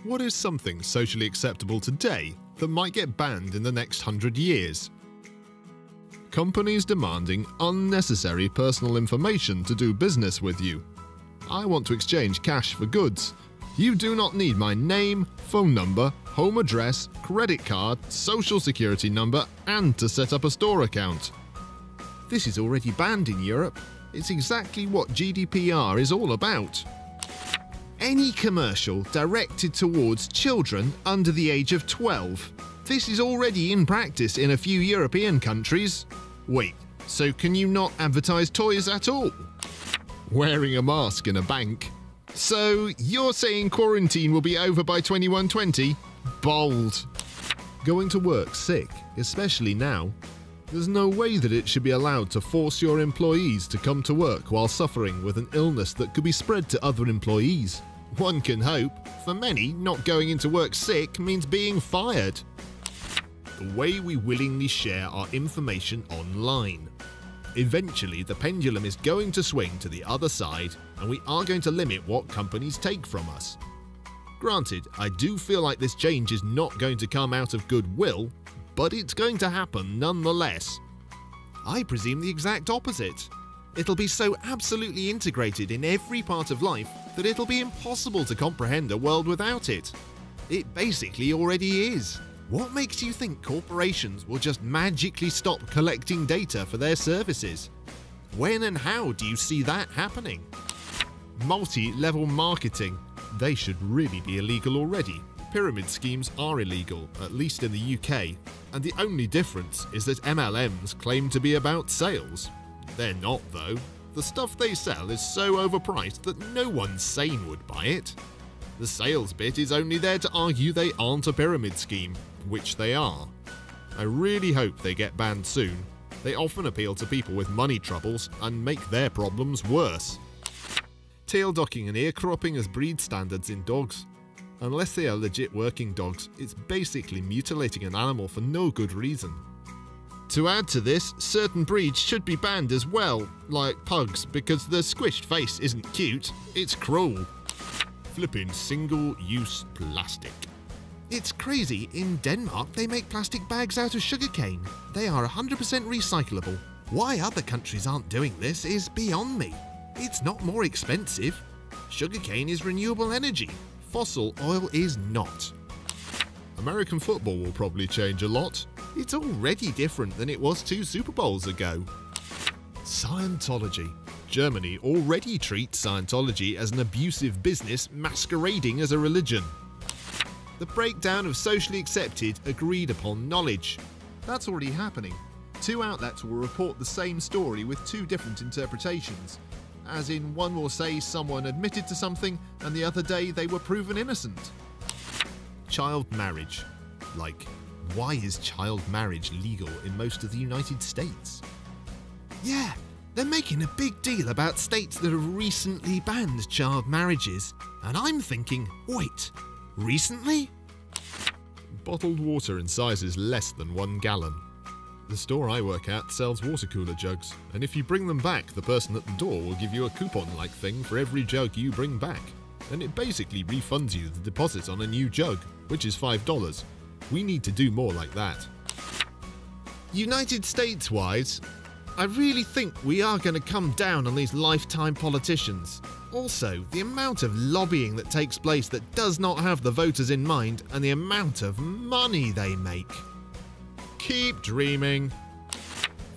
What is something socially acceptable today that might get banned in the next 100 years? Companies demanding unnecessary personal information to do business with you. I want to exchange cash for goods. You do not need my name, phone number, home address, credit card, social security number, and to set up a store account. This is already banned in Europe. It's exactly what GDPR is all about. Any commercial directed towards children under the age of 12. This is already in practice in a few European countries. Wait, so can you not advertise toys at all? Wearing a mask in a bank. So you're saying quarantine will be over by 2120? Bold. Going to work sick, especially now. There's no way that it should be allowed to force your employees to come to work while suffering with an illness that could be spread to other employees. One can hope. For many, not going into work sick means being fired. The way we willingly share our information online. Eventually, the pendulum is going to swing to the other side, and we are going to limit what companies take from us. Granted, I do feel like this change is not going to come out of goodwill, but it's going to happen nonetheless. I presume the exact opposite. It'll be so absolutely integrated in every part of life that it'll be impossible to comprehend a world without it. It basically already is. What makes you think corporations will just magically stop collecting data for their services? When and how do you see that happening? Multi-level marketing. They should really be illegal already. Pyramid schemes are illegal, at least in the UK, and the only difference is that MLMs claim to be about sales. They're not though. The stuff they sell is so overpriced that no one sane would buy it. The sales bit is only there to argue they aren't a pyramid scheme, which they are. I really hope they get banned soon. They often appeal to people with money troubles and make their problems worse. Tail docking and ear cropping as breed standards in dogs. Unless they are legit working dogs, it's basically mutilating an animal for no good reason. To add to this, certain breeds should be banned as well, like pugs, because the squished face isn't cute, it's cruel. Flipping single-use plastic. It's crazy, in Denmark they make plastic bags out of sugarcane. They are 100% recyclable. Why other countries aren't doing this is beyond me. It's not more expensive. Sugarcane is renewable energy. Fossil oil is not. American football will probably change a lot. It's already different than it was 2 Super Bowls ago. Scientology. Germany already treats Scientology as an abusive business masquerading as a religion. The breakdown of socially accepted, agreed upon knowledge. That's already happening. 2 outlets will report the same story with 2 different interpretations. As in, one will say someone admitted to something and the other day they were proven innocent. Child marriage. Like, why is child marriage legal in most of the United States? Yeah, they're making a big deal about states that have recently banned child marriages. And I'm thinking, wait, recently? Bottled water in sizes less than 1 gallon. The store I work at sells water cooler jugs, and if you bring them back, the person at the door will give you a coupon-like thing for every jug you bring back. And it basically refunds you the deposit on a new jug, which is $5. We need to do more like that. United States-wise, I really think we are going to come down on these lifetime politicians. Also, the amount of lobbying that takes place that does not have the voters in mind, and the amount of money they make. Keep dreaming.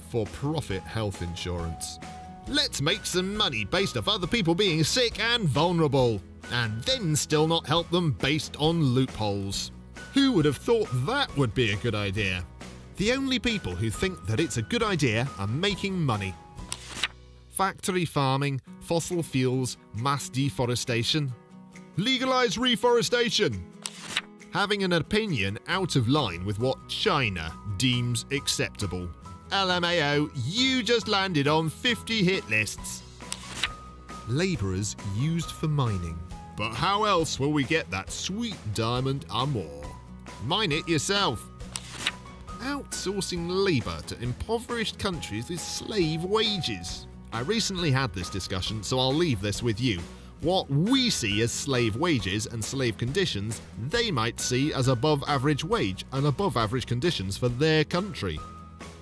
For-profit health insurance. Let's make some money based off other people being sick and vulnerable, and then still not help them based on loopholes. Who would have thought that would be a good idea? The only people who think that it's a good idea are making money. Factory farming, fossil fuels, mass deforestation. Legalize reforestation. Having an opinion out of line with what China deems acceptable. LMAO, you just landed on 50 hit lists. Labourers used for mining. But how else will we get that sweet diamond amour? Mine it yourself. Outsourcing labour to impoverished countries with slave wages. I recently had this discussion, so I'll leave this with you. What we see as slave wages and slave conditions, they might see as above average wage and above average conditions for their country.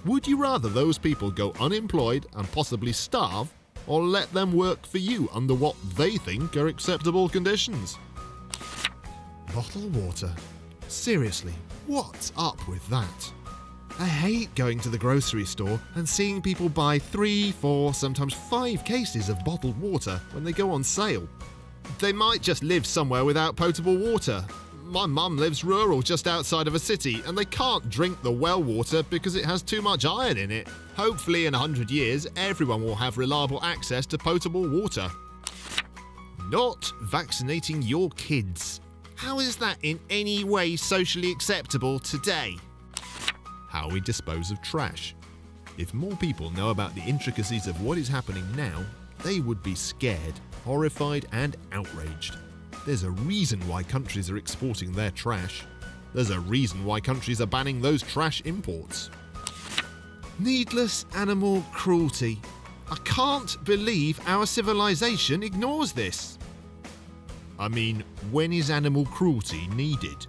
Would you rather those people go unemployed and possibly starve, or let them work for you under what they think are acceptable conditions? Bottled water. Seriously, what's up with that? I hate going to the grocery store and seeing people buy 3, 4, sometimes 5 cases of bottled water when they go on sale. They might just live somewhere without potable water. My mum lives rural just outside of a city and they can't drink the well water because it has too much iron in it. Hopefully in 100 years everyone will have reliable access to potable water. Not vaccinating your kids. How is that in any way socially acceptable today? How we dispose of trash. If more people know about the intricacies of what is happening now, they would be scared, horrified and outraged. There's a reason why countries are exporting their trash. There's a reason why countries are banning those trash imports. Needless animal cruelty. I can't believe our civilization ignores this. I mean, when is animal cruelty needed?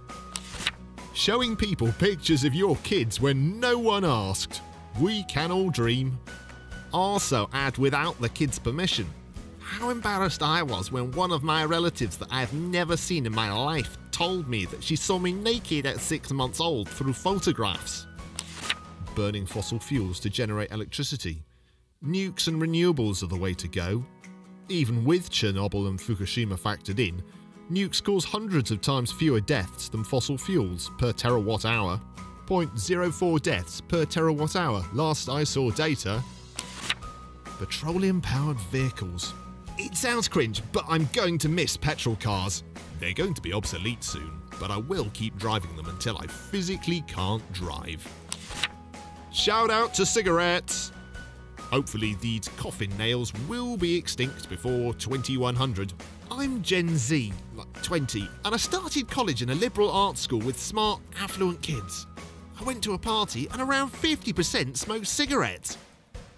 Showing people pictures of your kids when no one asked. We can all dream. Also add without the kids' permission. How embarrassed I was when one of my relatives that I have never seen in my life told me that she saw me naked at 6 months old through photographs. Burning fossil fuels to generate electricity. Nukes and renewables are the way to go. Even with Chernobyl and Fukushima factored in, nukes cause hundreds of times fewer deaths than fossil fuels per terawatt hour. 0.04 deaths per terawatt hour, last I saw data. Petroleum-powered vehicles. It sounds cringe, but I'm going to miss petrol cars. They're going to be obsolete soon, but I will keep driving them until I physically can't drive. Shout out to cigarettes! Hopefully these coffin nails will be extinct before 2100. I'm Gen Z, like 20, and I started college in a liberal arts school with smart, affluent kids. I went to a party and around 50% smoked cigarettes.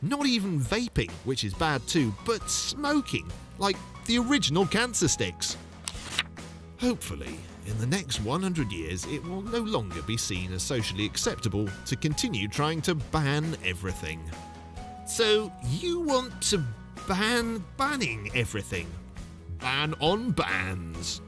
Not even vaping, which is bad too, but smoking, like the original cancer sticks. Hopefully, in the next 100 years, it will no longer be seen as socially acceptable to continue trying to ban everything. So, you want to ban banning everything? Ban on bans.